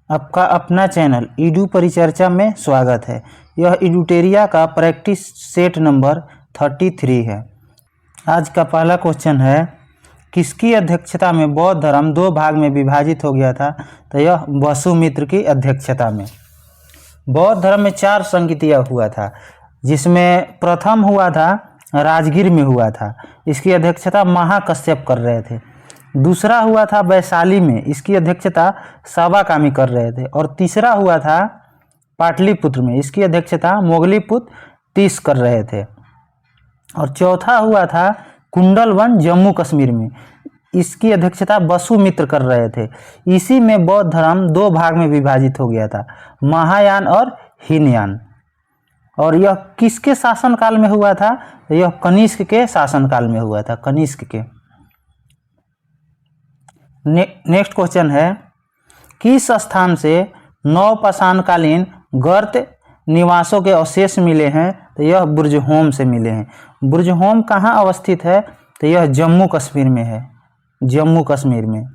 आपका अपना channel Edu परिचर्चा में स्वागत है। यह इडूटेरिया का प्रैक्टिस सेट नंबर 33 है। आज का पहला क्वेश्चन है, किसकी अध्यक्षता में बौद्ध धर्म दो भाग में विभाजित हो गया था? तो यह वसुमित्र की अध्यक्षता में। बौद्ध धर्म में 4 संगीतियाँ हुआ था, जिसमें प्रथम हुआ था राजगीर में हुआ था। इसकी अध्यक्षता महाकश्यप कर रहे थे। दूसरा हुआ था वैशाली में, इसकी अध्यक्षता साबाकामी कर रहे थे। और तीसरा हुआ था पाटलिपुत्र में, इसकी अध्यक्षता मोगलीपुत्र तीस कर रहे थे। और चौथा हुआ था कुंडलवन जम्मू कश्मीर में, इसकी अध्यक्षता वसुमित्र कर रहे थे। इसी में बौद्ध धर्म दो भाग में विभाजित हो गया था, महायान और हीनयान। और यह किसके शासनकाल में हुआ था? यह कनिष्क के शासनकाल में हुआ था, कनिष्क के। नेक्स्ट क्वेश्चन है, किस स्थान से नवपाषाणकालीन गर्त निवासों के अवशेष मिले हैं? तो यह बुर्जहोम से मिले हैं। बुर्जहोम कहाँ अवस्थित है? तो यह जम्मू कश्मीर में है, जम्मू कश्मीर में।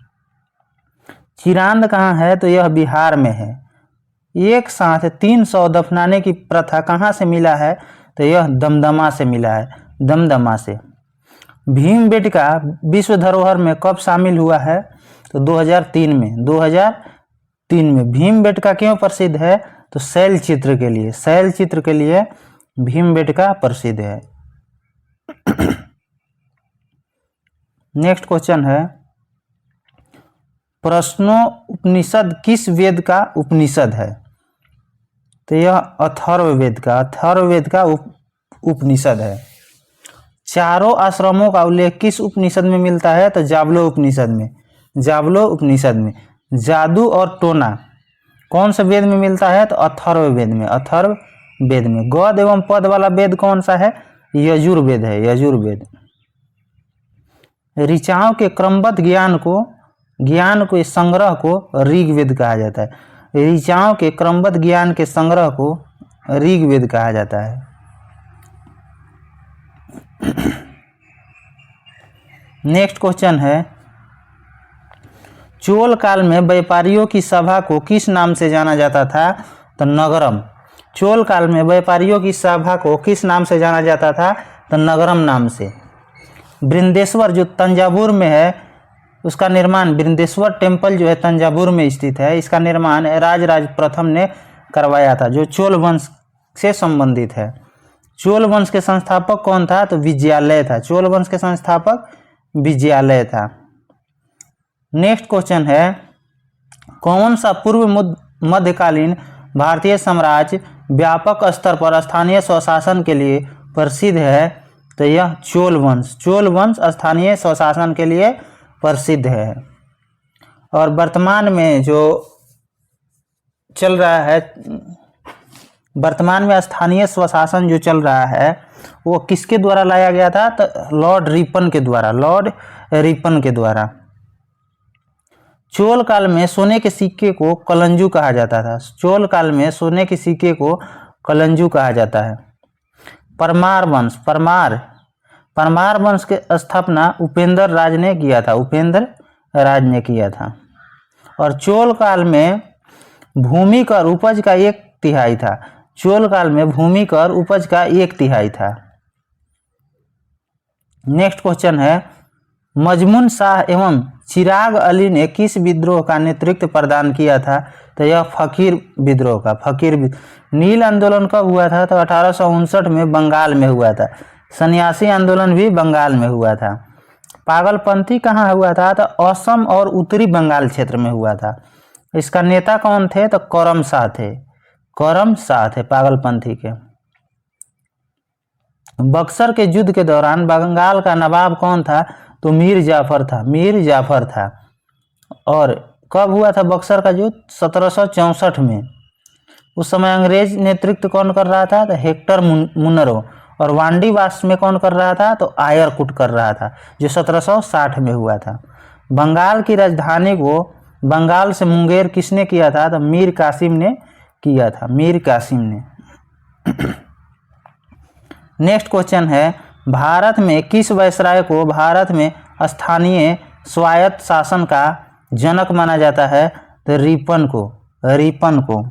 चिरांद कहाँ है? तो यह बिहार में है। एक साथ 300 दफनाने की प्रथा कहाँ से मिला है? तो यह दमदमा से मिला है, दमदमा से। भीमबेटका विश्व धरोहर में कब शामिल हुआ है? तो 2003 में। 2003 में। भीमबेटका क्यों प्रसिद्ध है? तो शैल चित्र के लिए, शैल चित्र के लिए भीमबेटका प्रसिद्ध है। नेक्स्ट क्वेश्चन है, प्रश्नोपनिषद किस वेद का उपनिषद है? तो यह अथर्ववेद का, अथर्ववेद का उपनिषद है। चारों आश्रमों का उल्लेख किस उपनिषद में मिलता है? तो जाबलो उपनिषद में, जाबलो उपनिषद में। जादू और टोना कौन से वेद में मिलता है? तो अथर्ववेद में, अथर्ववेद में। गद एवं पद वाला वेद कौन सा है? यजुर्वेद है, यजुर्वेद। ऋचाओं के क्रमबद्ध ज्ञान के संग्रह को ऋग्वेद कहा जाता है। ऋचाओं के क्रमबद्ध ज्ञान के संग्रह को ऋग्वेद कहा जाता है। नेक्स्ट क्वेश्चन है, चोल काल में व्यापारियों की सभा को किस नाम से जाना जाता था? तो नगरम। चोल काल में व्यापारियों की सभा को किस नाम से जाना जाता था? तो नगरम नाम से। बृहदेश्वर जो तंजावुर में है, उसका निर्माण, बृहदेश्वर टेम्पल जो है तंजावुर में स्थित है, इसका निर्माण राजराज प्रथम ने करवाया था, जो चोल वंश से संबंधित है। चोल वंश के संस्थापक कौन था? तो विजयालय था। चोल वंश के संस्थापक विजयालय था। नेक्स्ट क्वेश्चन है, कौन सा पूर्व मध्यकालीन भारतीय साम्राज्य व्यापक स्तर पर स्थानीय स्वशासन के लिए प्रसिद्ध है? तो यह चोल वंश। चोल वंश स्थानीय स्वशासन के लिए प्रसिद्ध है। और वर्तमान में जो चल रहा है, वर्तमान में स्थानीय स्वशासन जो चल रहा है, वो किसके द्वारा लाया गया था? तो लॉर्ड रिपन के द्वारा, लॉर्ड रिपन के द्वारा। चोल काल में सोने के सिक्के को कलंजू कहा जाता था। चोल काल में सोने के सिक्के को कलंजू कहा जाता है। परमार वंश, परमार वंश के स्थापना उपेंद्र राज ने किया था, उपेंद्र राज ने किया था। और चोल काल में भूमि कर उपज का 1/3 था। चोल काल में भूमि कर उपज का 1/3 था। नेक्स्ट क्वेश्चन है, मजमून शाह एवं चिराग अली ने किस विद्रोह का नेतृत्व प्रदान किया था? तो यह फकीर विद्रोह का, फकीर नील आंदोलन कब हुआ था? तो 1859 में बंगाल में हुआ था। सन्यासी आंदोलन भी बंगाल में हुआ था। पागलपंथी कहाँ हुआ था? तो असम और उत्तरी बंगाल क्षेत्र में हुआ था। इसका नेता कौन थे? तो करम शाह थे, करम शाह थे पागलपंथी के। बक्सर के युद्ध के दौरान बंगाल का नवाब कौन था? तो मीर जाफर था, मीर जाफर था। और कब हुआ था बक्सर का युद्ध? 1764 में। उस समय अंग्रेज नेतृत्व कौन कर रहा था? तो हेक्टर मुनरो। और वांडीवास में कौन कर रहा था? तो आयरकुट कर रहा था, जो 1760 में हुआ था। बंगाल की राजधानी को बंगाल से मुंगेर किसने किया था? तो मीर कासिम ने किया था, मीर कासिम ने। नेक्स्ट क्वेश्चन है, भारत में किस वायसराय को भारत में स्थानीय स्वायत्त शासन का जनक माना जाता है? तो रिपन को, रिपन को।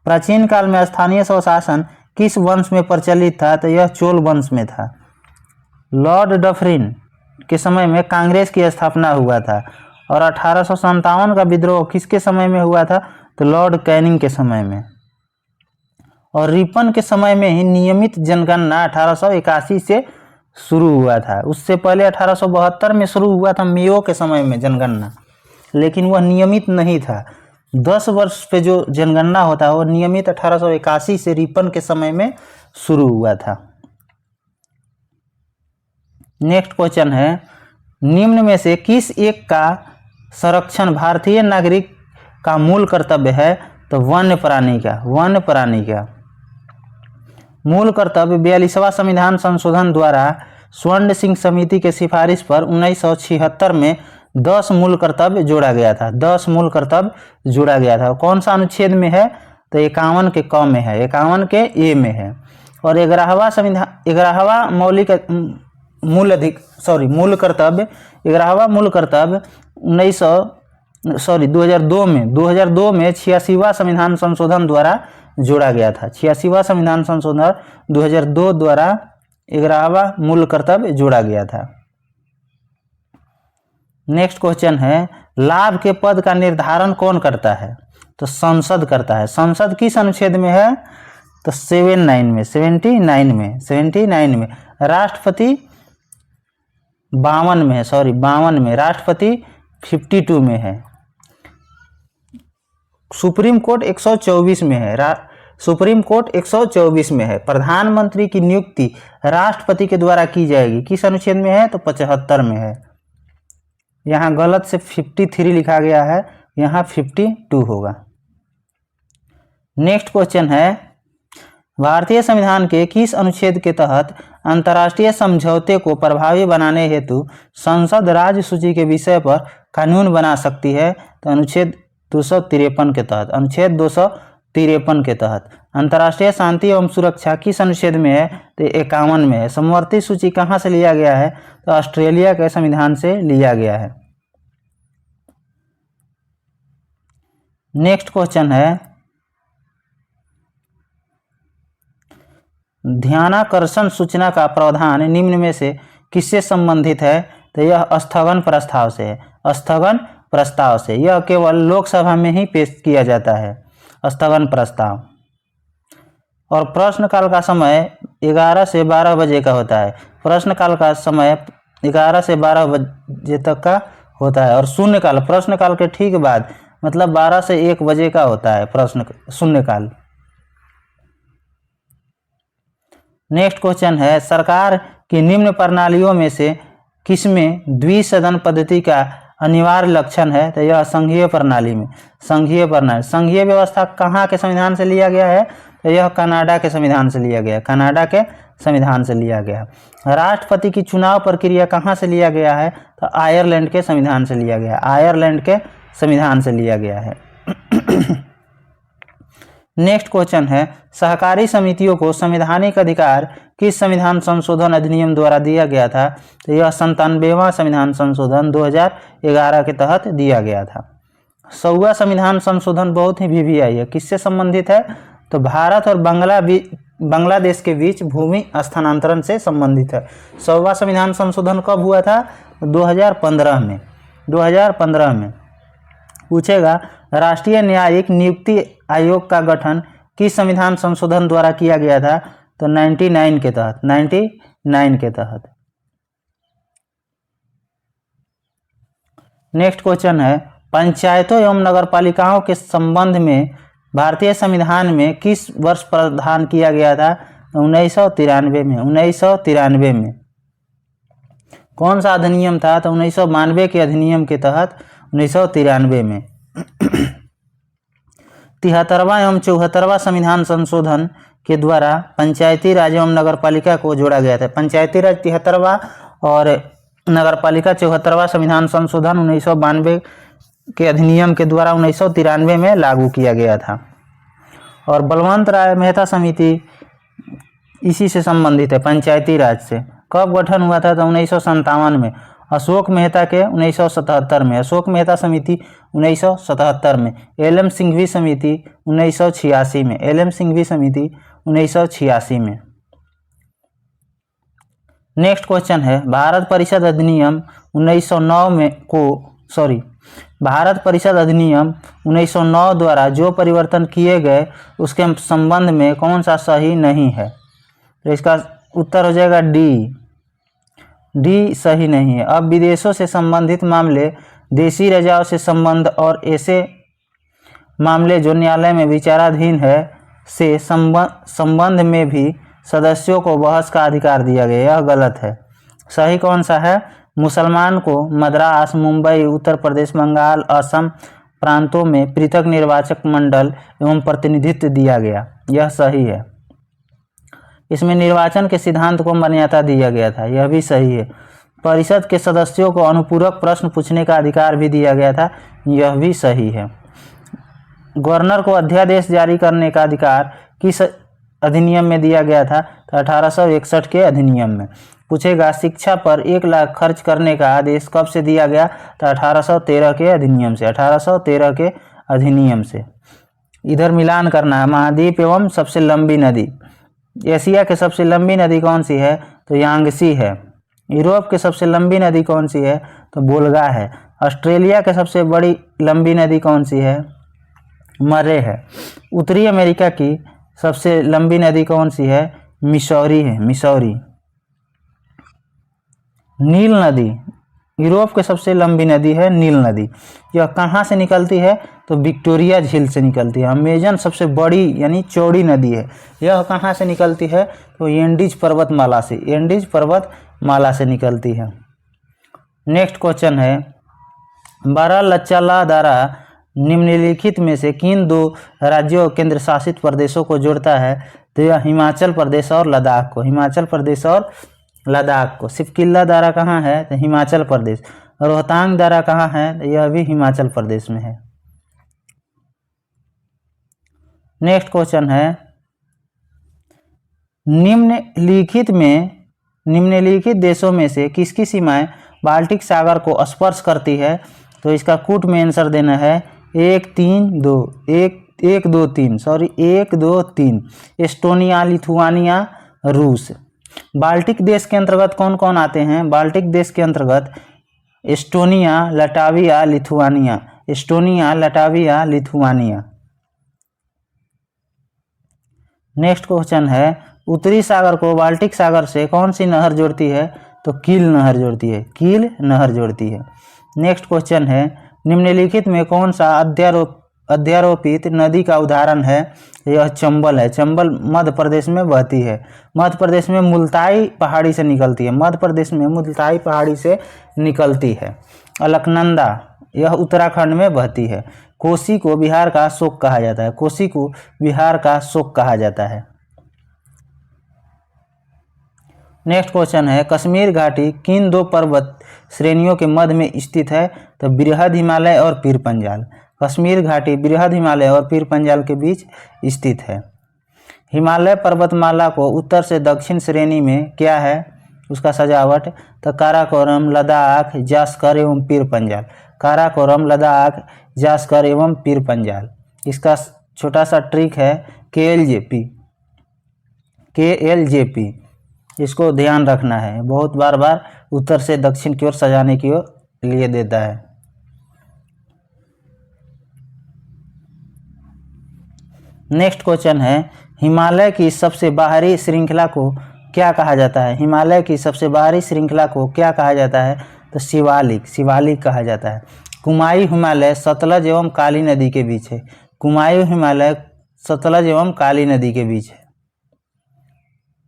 प्राचीन काल में स्थानीय स्वशासन किस वंश में प्रचलित था? तो यह चोल वंश में था। लॉर्ड डफरिन के समय में कांग्रेस की स्थापना हुआ था। और 1857 का विद्रोह किसके समय में हुआ था? तो लॉर्ड कैनिंग के समय में। और रिपन के समय में ही नियमित जनगणना 1881 से शुरू हुआ था। उससे पहले 1872 में शुरू हुआ था मेयो के समय में जनगणना, लेकिन वह नियमित नहीं था। 10 वर्ष पे जो जनगणना होता है वो नियमित 1881 से रिपन के समय में शुरू हुआ था। नेक्स्ट क्वेश्चन है, निम्न में से किस एक का संरक्षण भारतीय नागरिक का मूल कर्तव्य है? तो वन्य प्राणी का। वन्य प्राणी का मूल कर्तव्य 42वां संविधान संशोधन द्वारा स्वर्ण सिंह समिति के सिफारिश पर 1976 में 10 मूल कर्तव्य जोड़ा गया था। 10 मूल कर्तव्य जोड़ा गया था। कौन सा अनुच्छेद में है? तो 51 के क में है, 51 के ए में है। और 11वां संविधान 11वां मूल कर्तव्य 11वां मूल कर्तव्य 2002 में 86वां संविधान संशोधन द्वारा जोड़ा गया था। 86वां संविधान संशोधन 2002 द्वारा 11वां मूल कर्तव्य जोड़ा गया था। नेक्स्ट क्वेश्चन है, लाभ के पद का निर्धारण कौन करता है? तो संसद करता है। संसद किस अनुच्छेद में है? तो 79 में। राष्ट्रपति 52 में। राष्ट्रपति 52 में है। सुप्रीम कोर्ट 124 में है। सुप्रीम कोर्ट 124 में है। प्रधानमंत्री की नियुक्ति राष्ट्रपति के द्वारा की जाएगी, किस अनुच्छेद में है? तो 75 में है। यहाँ गलत से 53 लिखा गया है, यहाँ 52 होगा। नेक्स्ट क्वेश्चन है, भारतीय संविधान के किस अनुच्छेद के तहत अंतर्राष्ट्रीय समझौते को प्रभावी बनाने हेतु संसद राज्य सूची के विषय पर कानून बना सकती है? तो अनुच्छेद 253 के तहत। अनुच्छेद 253 के तहत। अंतर्राष्ट्रीय शांति एवं सुरक्षा किस अनुच्छेद में है? तो 51 में है। समवर्ती सूची कहाँ से लिया गया है? तो ऑस्ट्रेलिया के संविधान से लिया गया है। नेक्स्ट क्वेश्चन है, ध्यानाकर्षण सूचना का प्रावधान निम्न में से किससे संबंधित है? तो यह स्थगन प्रस्ताव से है। स्थगन प्रस्ताव से। यह केवल लोकसभा में ही पेश किया जाता है, स्थगन प्रस्ताव। और प्रश्नकाल का समय 11 से 12 बजे का होता है। प्रश्नकाल का समय 11 से 12 बजे तक का होता है। और शून्यकाल प्रश्नकाल के ठीक बाद मतलब 12 से 1 बजे का होता है शून्यकाल। नेक्स्ट क्वेश्चन है, सरकार की निम्न प्रणालियों में से किसमें द्विसदन पद्धति का अनिवार्य लक्षण है? तो यह संघीय प्रणाली में। संघीय प्रणाली। संघीय व्यवस्था कहाँ के संविधान से लिया गया है? तो यह कनाडा के संविधान से लिया गया। कनाडा के संविधान से लिया गया। राष्ट्रपति की चुनाव प्रक्रिया कहाँ से लिया गया है? तो आयरलैंड के संविधान से लिया गया। आयरलैंड के संविधान से लिया गया है। नेक्स्ट क्वेश्चन है, सहकारी समितियों को संवैधानिक अधिकार किस संविधान संशोधन अधिनियम द्वारा दिया गया था? तो यह 97वां संविधान संशोधन 2011 के तहत दिया गया था। 100वां संविधान संशोधन बहुत ही वीवीआई है। किससे संबंधित है? तो भारत और बांग्लादेश के बीच भूमि स्थानांतरण से संबंधित है। 100वां संविधान संशोधन कब हुआ था? 2015 में। 2015 में। पूछेगा, राष्ट्रीय न्यायिक नियुक्ति आयोग का गठन किस संविधान संशोधन द्वारा किया गया था? तो 99 के तहत। 99 के तहत। नेक्स्ट क्वेश्चन है, पंचायतों एवं नगरपालिकाओं के संबंध में भारतीय संविधान में किस वर्ष प्रावधान किया गया था? 1993 में। 1993 में। कौन सा अधिनियम था? तो 1992 के अधिनियम के तहत 1993 में। 73वां एवं 74वां संविधान संशोधन के द्वारा पंचायती राज एवं नगरपालिका को जोड़ा गया था। पंचायती राज 73वां और नगरपालिका 74वां संविधान संशोधन 1992 के अधिनियम के द्वारा 1993 में लागू किया गया था। और बलवंत राय मेहता समिति इसी से संबंधित है, पंचायती राज से। कब गठन हुआ था? तो 1957 में। अशोक मेहता के 1977 में, अशोक मेहता समिति 1977 में, एल.एम. सिंघवी समिति 1986 में, एल.एम. सिंघवी समिति 1986 में। नेक्स्ट क्वेश्चन है भारत परिषद अधिनियम 1909 भारत परिषद अधिनियम 1909 द्वारा जो परिवर्तन किए गए उसके संबंध में कौन सा सही नहीं है? तो इसका उत्तर हो जाएगा डी सही नहीं है। अब विदेशों से संबंधित मामले, देशी रजाओं से संबंध और ऐसे मामले जो न्यायालय में विचाराधीन है से संबंध में भी सदस्यों को बहस का अधिकार दिया गया। यह गलत है। सही कौन सा है? मुसलमान को मद्रास, मुंबई, उत्तर प्रदेश, बंगाल, असम प्रांतों में पृथक निर्वाचक मंडल एवं प्रतिनिधित्व दिया गया। यह सही है। इसमें निर्वाचन के सिद्धांत को मान्यता दिया गया था। यह भी सही है। परिषद के सदस्यों को अनुपूरक प्रश्न पूछने का अधिकार भी दिया गया था। यह भी सही है। गवर्नर को अध्यादेश जारी करने का अधिकार किस अधिनियम में दिया गया था? तो 1861 के अधिनियम में। पूछेगा शिक्षा पर 1 लाख खर्च करने का आदेश कब से दिया गया? तो 1813 के अधिनियम से, 1813 के अधिनियम से। इधर मिलान करना है। महाद्वीप एवं सबसे लंबी नदी, एशिया के सबसे लंबी नदी कौन सी है? तो यांगसी है। यूरोप की सबसे लंबी नदी कौन सी है? तो वोल्गा है। ऑस्ट्रेलिया की सबसे बड़ी लंबी नदी कौन सी है? मरे है। उत्तरी अमेरिका की सबसे लंबी नदी कौन सी है? मिसौरी है, मिसौरी। नील नदी यूरोप की सबसे लंबी नदी है, नील नदी। यह कहाँ से निकलती है? तो विक्टोरिया झील से निकलती है। अमेजन सबसे बड़ी यानी चौड़ी नदी है। यह कहाँ से निकलती है? तो एंडीज पर्वतमाला से, एंडीज पर्वतमाला से निकलती है। नेक्स्ट क्वेश्चन है बारह लच्चाला द्वारा निम्नलिखित में से किन 2 राज्यों और केंद्र शासित प्रदेशों को जोड़ता है? तो यह हिमाचल प्रदेश और लद्दाख को, हिमाचल प्रदेश और लद्दाख को। सिपकिल्ला दारा कहाँ है? तो हिमाचल प्रदेश। रोहतांग दारा कहाँ है? तो यह भी हिमाचल प्रदेश में है। नेक्स्ट क्वेश्चन है निम्नलिखित देशों में से किसकी सीमाएं बाल्टिक सागर को स्पर्श करती है? तो इसका कूट में आंसर देना है 1 2 3 एस्टोनिया, लिथुआनिया, रूस। बाल्टिक देश के अंतर्गत कौन कौन आते हैं? बाल्टिक देश के अंतर्गत Estonia, Latvia, Lithuania, Estonia, Latvia, Lithuania. Next question है उत्तरी सागर को बाल्टिक सागर से कौन सी नहर जोड़ती है? तो कील नहर जोड़ती है, कील नहर जोड़ती है। नेक्स्ट क्वेश्चन है निम्नलिखित में कौन सा अध्यारोपित नदी का उदाहरण है? यह चंबल है। चंबल मध्य प्रदेश में बहती है। मध्य प्रदेश में मुल्ताई पहाड़ी से निकलती है, मध्य प्रदेश में मुल्ताई पहाड़ी से निकलती है। अलकनंदा यह उत्तराखंड में बहती है। कोसी को बिहार का शोक कहा जाता है, कोसी को बिहार का शोक कहा जाता है। नेक्स्ट क्वेश्चन है कश्मीर घाटी किन 2 पर्वत श्रेणियों के मध्य में स्थित है? तो बृहद हिमालय और पीर पंजाल। कश्मीर घाटी बृहद हिमालय और पीर पंजाल के बीच स्थित है। हिमालय पर्वतमाला को उत्तर से दक्षिण श्रेणी में क्या है उसका सजावट? तो काराकोरम, लद्दाख, जास्कर एवं पीर पंजाल। काराकोरम, लद्दाख, जास्कर एवं पीर पंजाल। इसका छोटा सा ट्रिक है KLJP, इसको ध्यान रखना है। बहुत बार उत्तर से दक्षिण की ओर सजाने की लिए देता है। नेक्स्ट क्वेश्चन है हिमालय की सबसे बाहरी श्रृंखला को क्या कहा जाता है? हिमालय की सबसे बाहरी श्रृंखला को क्या कहा जाता है? तो शिवालिक, शिवालिक कहा जाता है। कुमायूं हिमालय सतलज एवं काली नदी के बीच है। कुमायूं हिमालय सतलज एवं काली नदी के बीच है।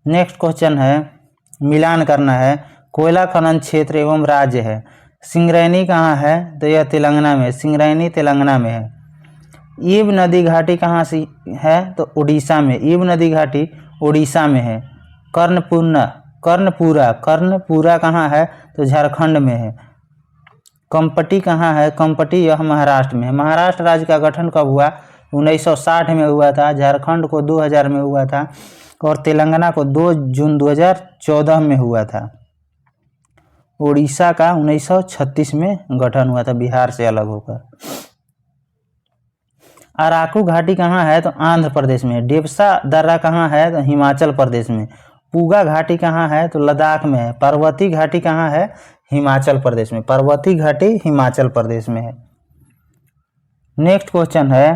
नेक्स्ट क्वेश्चन है मिलान करना है। कोयला खनन क्षेत्र एवं राज्य है। सिंगरैनी कहाँ है? तो यह तेलंगाना में, सिंगरैनी तेलंगाना में है। ईब नदी घाटी कहाँ से है? तो उड़ीसा में, ईब नदी घाटी उड़ीसा में है। कर्णपुरा कहाँ है? तो झारखंड में है। कंपटी कहाँ है? कंपटी यह महाराष्ट्र में है। महाराष्ट्र राज्य का गठन कब हुआ? 1960 में हुआ था। झारखंड को 2000 में हुआ था और तेलंगाना को 2 जून 2014 में हुआ था। उड़ीसा का 1936 में गठन हुआ था, बिहार से अलग होकर। अराकू घाटी कहाँ है? तो आंध्र प्रदेश में। डेप्सा दर्रा कहाँ है? तो हिमाचल प्रदेश में। पूगा घाटी कहाँ है? तो लद्दाख में है। पर्वती घाटी कहाँ है? हिमाचल प्रदेश में। पर्वती घाटी हिमाचल प्रदेश में है। नेक्स्ट क्वेश्चन है,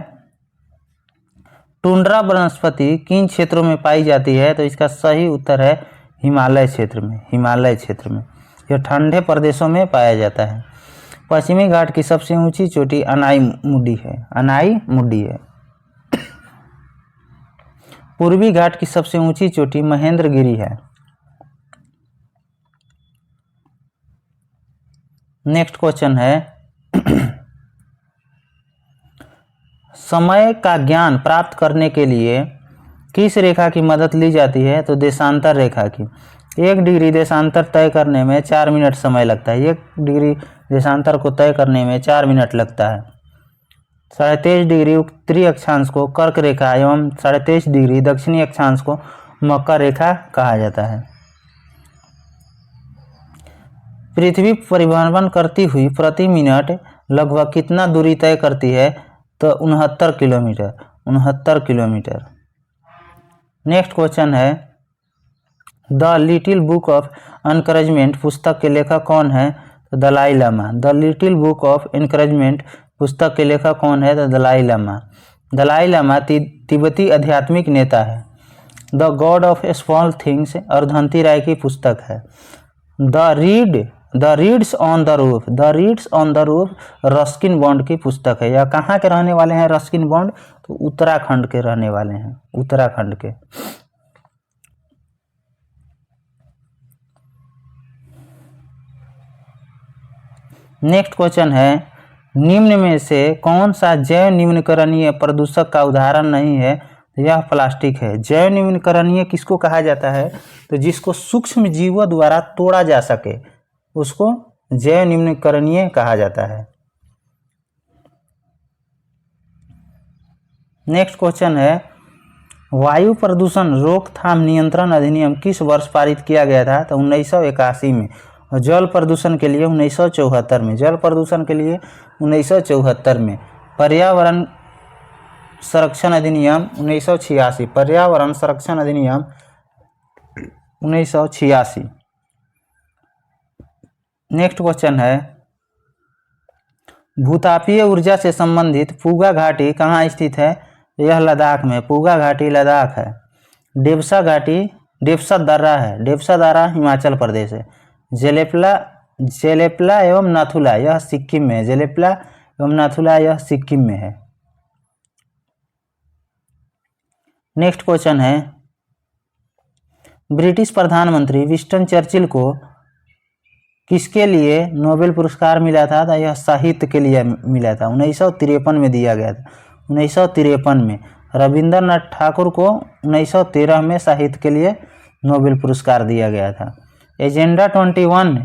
टुंड्रा वनस्पति किन क्षेत्रों में पाई जाती है? तो इसका सही उत्तर है हिमालय क्षेत्र में। हिमालय क्षेत्र में यह ठंडे प्रदेशों में पाया जाता है। पश्चिमी घाट की सबसे ऊंची चोटी अनाईमुडी है। अनाईमुडी है। पूर्वी घाट की सबसे ऊंची चोटी महेंद्रगिरी है। नेक्स्ट क्वेश्चन है, समय का ज्ञान प्राप्त करने के लिए किस रेखा की मदद ली जाती है? तो देशांतर रेखा की। 1 डिग्री देशांतर तय करने में 4 मिनट समय लगता है। 1 डिग्री देशांतर को तय करने में 4 मिनट लगता है। 23.5 डिग्री उत्तरी अक्षांश को कर्क रेखा एवं 23.5 डिग्री दक्षिणी अक्षांश को मकर रेखा कहा जाता है। पृथ्वी परिभ्रमण करती हुई प्रति मिनट लगभग कितना दूरी तय करती है? तो 69 किलोमीटर। 69 किलोमीटर। नेक्स्ट क्वेश्चन है, the little book of encouragement पुस्तक के लेखक कौन है? तो Dalai Lama. The little book of encouragement पुस्तक के लेखक कौन है? तो दलाई लामा। दलाई लामा तिब्बती आध्यात्मिक नेता है। The God of Small Things Arundhati Roy की पुस्तक है। The Reeds on the Roof. The Reeds on the Roof Ruskin Bond की पुस्तक है। यह कहाँ के रहने वाले हैं रस्किन बॉन्ड? तो उत्तराखंड के रहने वाले हैं। उत्तराखंड के। नेक्स्ट क्वेश्चन है, निम्न में से कौन सा जैव निम्नीकरणीय प्रदूषक का उदाहरण नहीं है? यह प्लास्टिक है। जैव निम्नीकरणीय किसको कहा जाता है? तो जिसको सूक्ष्म जीवों द्वारा तोड़ा जा सके उसको जैव निम्नीकरणीय कहा जाता है। नेक्स्ट क्वेश्चन है, वायु प्रदूषण रोकथाम नियंत्रण अधिनियम किस वर्ष पारित किया गया था? तो 1981 में। और जल प्रदूषण के लिए 1974 में। जल प्रदूषण के लिए 1974 में। पर्यावरण संरक्षण अधिनियम 1986। पर्यावरण संरक्षण अधिनियम 1986। नेक्स्ट क्वेश्चन है, भूतापीय ऊर्जा से संबंधित पूगा घाटी कहाँ स्थित है? यह लद्दाख में। पूगा घाटी लद्दाख है। डेप्सा घाटी डेप्सा दर्रा है। डेप्सा दर्रा हिमाचल प्रदेश है। जेलेपला एवं नाथुला यह सिक्किम में है। जेलेपला एवं नाथुला यह सिक्किम में है। नेक्स्ट क्वेश्चन है, ब्रिटिश प्रधानमंत्री विंस्टन चर्चिल को किसके लिए नोबेल पुरस्कार मिला था? तो यह साहित्य के लिए मिला था। 1953 में दिया गया था। 1953 में। रविंद्रनाथ ठाकुर को 1913 में साहित्य के लिए नोबेल पुरस्कार दिया गया था। एजेंडा 21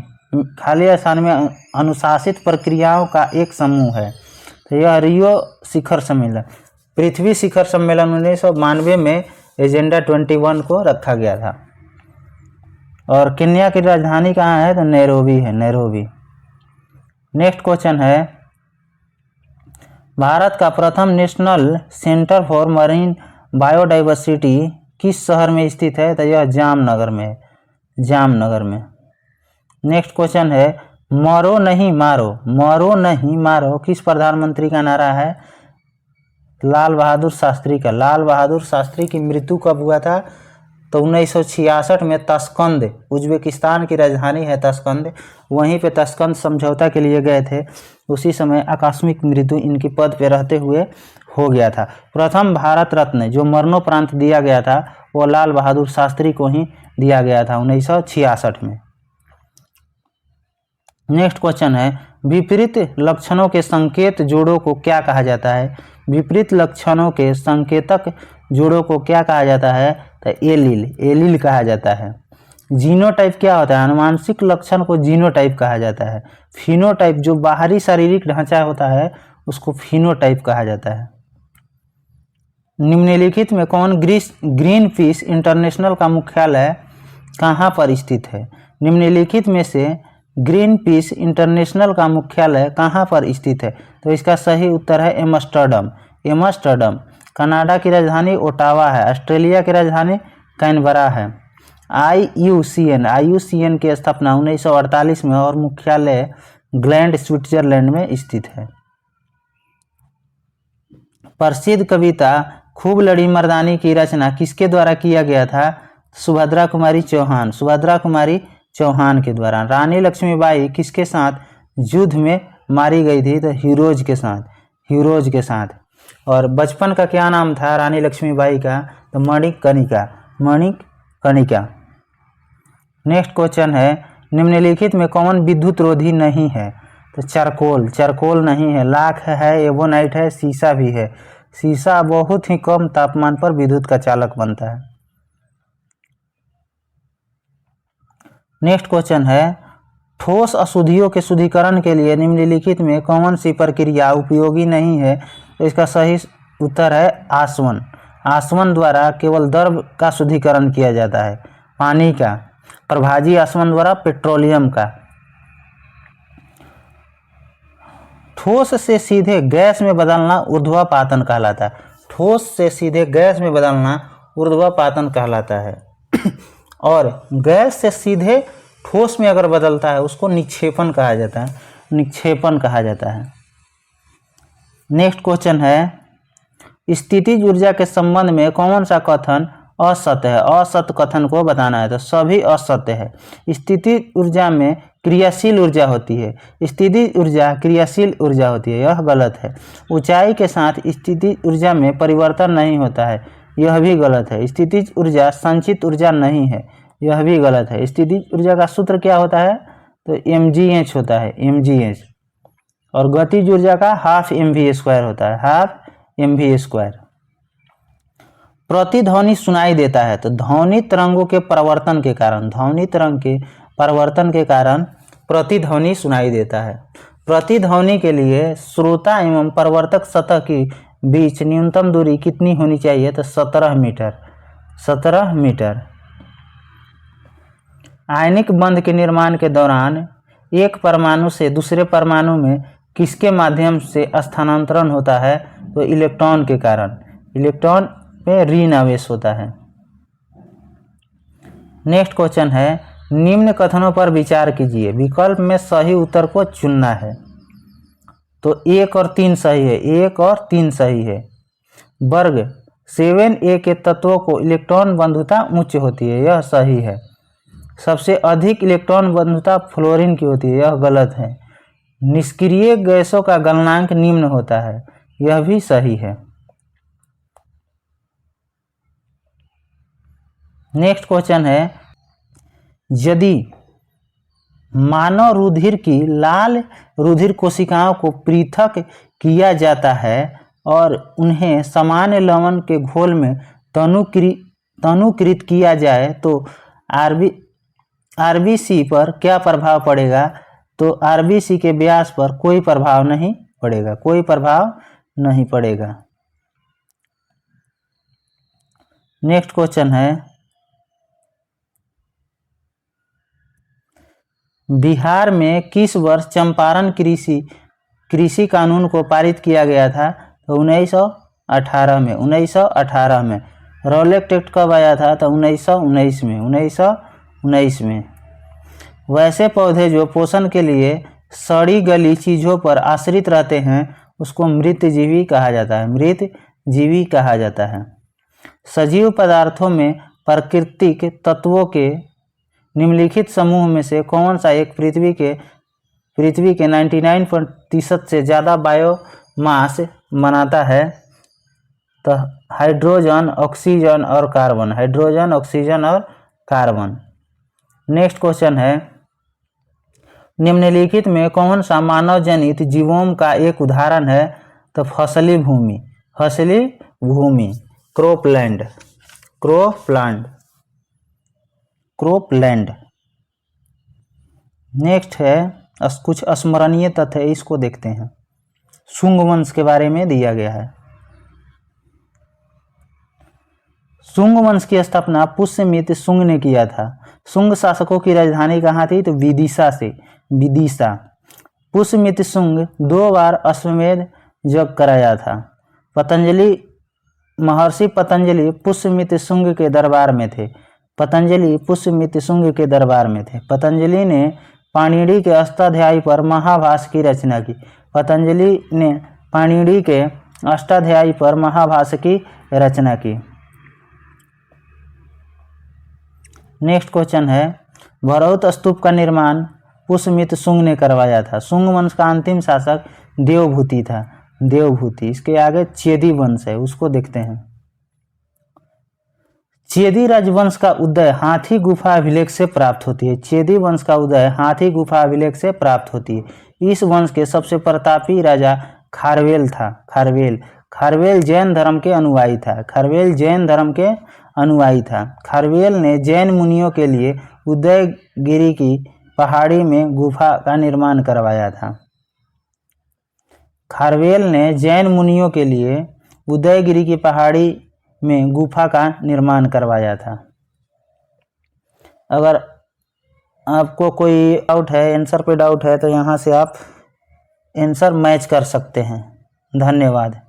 खाली स्थान में अनुशासित प्रक्रियाओं का एक समूह है। तो यह रियो शिखर सम्मेलन, पृथ्वी शिखर सम्मेलन 1992 में एजेंडा 21 को रखा गया था। और केन्या की राजधानी कहाँ है? तो नैरोबी है। नैरोबी। नेक्स्ट क्वेश्चन है, भारत का प्रथम national centre for marine biodiversity किस शहर में स्थित है? तो यह जामनगर में है। जामनगर में। नेक्स्ट क्वेश्चन है, मरो नहीं मारो। मरो नहीं मारो किस प्रधानमंत्री का नारा है? लाल बहादुर शास्त्री का। लाल बहादुर शास्त्री की मृत्यु कब हुआ था? तो 1966 में तस्कंद, उज्बेकिस्तान की राजधानी है तस्कंद, वहीं पे तस्कंद समझौता के लिए गए थे। उसी समय आकस्मिक मृत्यु इनकी पद पे रहते हुए हो गया था। प्रथम भारत रत्न जो मरणोपरांत दिया गया था वो लाल बहादुर शास्त्री को ही दिया गया था 1966 में। नेक्स्ट क्वेश्चन है, विपरीत लक्षणों के संकेत जोड़ों को क्या कहा जाता है? विपरीत लक्षणों के संकेतक जोड़ों को क्या कहा जाता है? तो एलील। एलील कहा जाता है। जीनोटाइप क्या होता है? आनुवांशिक लक्षण को जीनोटाइप कहा जाता है। फिनोटाइप जो बाहरी शारीरिक ढांचा होता है उसको फिनोटाइप कहा जाता है। निम्नलिखित में कौन ग्रीन पीस इंटरनेशनल का मुख्यालय कहाँ पर स्थित है? निम्नलिखित में से ग्रीन पीस इंटरनेशनल का मुख्यालय कहाँ पर स्थित है? तो इसका सही उत्तर है एम्स्टर्डम। एम्स्टर्डम। कनाडा की राजधानी ओटावा है। ऑस्ट्रेलिया की राजधानी कैनबरा है। IUCN की स्थापना 1948 में और मुख्यालय ग्लैंड स्विट्जरलैंड में स्थित है। प्रसिद्ध कविता खूब लड़ी मर्दानी की रचना किसके द्वारा किया गया था? सुभद्रा कुमारी चौहान। सुभद्रा कुमारी चौहान के द्वारा। रानी लक्ष्मीबाई किसके साथ युद्ध में मारी गई थी? तो हीरोज के साथ। हीरोज के साथ। और बचपन का क्या नाम था रानी लक्ष्मीबाई का? तो मणिकर्णिका। मणिकर्णिका। नेक्स्ट क्वेश्चन है, निम्नलिखित में कौन विद्युत रोधी नहीं है? तो चारकोल। चारकोल नहीं है। लाख है, एवोनाइट है, सीसा भी है। सीसा बहुत ही कम तापमान पर विद्युत का चालक बनता है। नेक्स्ट क्वेश्चन है, ठोस अशुद्धियों के शुद्धिकरण के लिए निम्नलिखित में कौन सी प्रक्रिया उपयोगी नहीं है? तो इसका सही उत्तर है आसवन। आसवन द्वारा केवल द्रव का शुद्धिकरण किया जाता है, पानी का। प्रभाजी आसवन द्वारा पेट्रोलियम का। ठोस से सीधे गैस में बदलना ऊर्ध्वपातन कहलाता है। ठोस से सीधे गैस में बदलना ऊर्ध्वपातन कहलाता है। और गैस से सीधे ठोस में अगर बदलता है उसको निक्षेपण कहा जाता है। निक्षेपण कहा जाता है। नेक्स्ट क्वेश्चन है, स्थितिज ऊर्जा के संबंध में कौन सा कथन असत्य है? असत्य कथन को बताना है। तो सभी असत्य है। स्थितिज ऊर्जा में क्रियाशील ऊर्जा होती है। स्थितिज ऊर्जा क्रियाशील ऊर्जा होती है, यह गलत है। ऊंचाई के साथ स्थितिज ऊर्जा में परिवर्तन नहीं होता है, यह भी गलत है। स्थितिज ऊर्जा संचित ऊर्जा नहीं है, यह भी गलत है। स्थितिज ऊर्जा का सूत्र क्या होता है? तो mgh होता है, mgh। और गतिज ऊर्जा का हाफ mv² होता है, हाफ mv²। प्रतिध्वनि सुनाई देता है। तो ध्वनि तरंगों के परिवर्तन के कारण, ध्वनि तरंग के परिवर्तन के कारण प्रतिध्वनि सुनाई देता है। प्रतिध्वनि के लिए श्रोता एवं प्रवर्तक सतह की बीच न्यूनतम दूरी कितनी होनी चाहिए? तो 17 मीटर। 17 मीटर। आयनिक बंध के निर्माण के दौरान एक परमाणु से दूसरे परमाणु में किसके माध्यम से स्थानांतरण होता है? तो इलेक्ट्रॉन के कारण। इलेक्ट्रॉन में ऋण आवेश होता है। नेक्स्ट क्वेश्चन है, निम्न कथनों पर विचार कीजिए, विकल्प में सही उत्तर को चुनना है। तो 1 और 3 सही है, 1 और 3 सही है। वर्ग 7a के तत्वों को इलेक्ट्रॉन बंधुता उच्च होती है, यह सही है। सबसे अधिक इलेक्ट्रॉन बंधुता फ्लोरीन की होती है, यह गलत है। निष्क्रिय गैसों का गलनांक निम्न होता है, यह भी सही है। नेक्स्ट क्वेश्चन है, यदि मानव रुधिर की लाल रुधिर कोशिकाओं को पृथक किया जाता है और उन्हें सामान्य लवण के घोल में तनुकृत किया जाए तो आरबीसी पर क्या प्रभाव पड़ेगा? तो आरबीसी के व्यास पर कोई प्रभाव नहीं पड़ेगा, कोई प्रभाव नहीं पड़ेगा। नेक्स्ट क्वेश्चन है, बिहार में किस वर्ष चंपारण कृषि कानून को पारित किया गया था? तो 1918 में। 1918 में। रॉलेट एक्ट कब आया था? तो 1919 में। 1919 में। वैसे पौधे जो पोषण के लिए सड़ी गली चीज़ों पर आश्रित रहते हैं उसको मृतजीवी कहा जाता है, मृतजीवी कहा जाता है। सजीव पदार्थों में प्राकृतिक तत्वों के निम्नलिखित समूह में से कौन सा एक पृथ्वी के 99% से ज़्यादा बायोमास बनाता है? तो हाइड्रोजन, ऑक्सीजन और कार्बन। हाइड्रोजन, ऑक्सीजन और कार्बन। नेक्स्ट क्वेश्चन है, निम्नलिखित में कौन सा मानव जनित जीवों का एक उदाहरण है? तो फसली भूमि। फसली भूमि, क्रोपलैंड। क्रोपलैंड। नेक्स्ट है, कुछ स्मरणीय तथ्य है, इसको देखते हैं। शुंग वंश के बारे में दिया गया है। शुंग वंश की स्थापना पुष्यमित्र शुंग ने किया था। शुंग शासकों की राजधानी कहाँ थी? तो विदिशा। पुष्यमित्र शुंग 2 बार अश्वमेध यज्ञ कराया था। महर्षि पतंजलि पुष्यमित्र शुंग के दरबार में थे। पतंजलि ने पाणिनि के अष्टाध्यायी पर महाभाष्य की रचना की। पतंजलि ने पाणिनि के अष्टाध्यायी पर महाभाष्य की रचना की। नेक्स्ट क्वेश्चन है, भरौत स्तूप का निर्माण पुष्यमित्र शुंग ने करवाया था। शुंग वंश का अंतिम शासक देवभूति था। इसके आगे चेदी वंश है, उसको देखते हैं। चेदी राजवंश का उदय हाथी गुफा अभिलेख से प्राप्त होती है। चेदी वंश का उदय हाथी गुफा अभिलेख से प्राप्त होती है। इस वंश के सबसे प्रतापी राजा खारवेल था। खारवेल जैन धर्म के अनुयायी था। खारवेल ने जैन मुनियों के लिए उदयगिरी की पहाड़ी में गुफा का निर्माण करवाया था। खारवेल ने जैन मुनियों के लिए उदयगिरी की पहाड़ी में गुफा का निर्माण करवाया था। अगर आपको कोई डाउट है, आंसर पे डाउट है, तो यहाँ से आप आंसर मैच कर सकते हैं। धन्यवाद।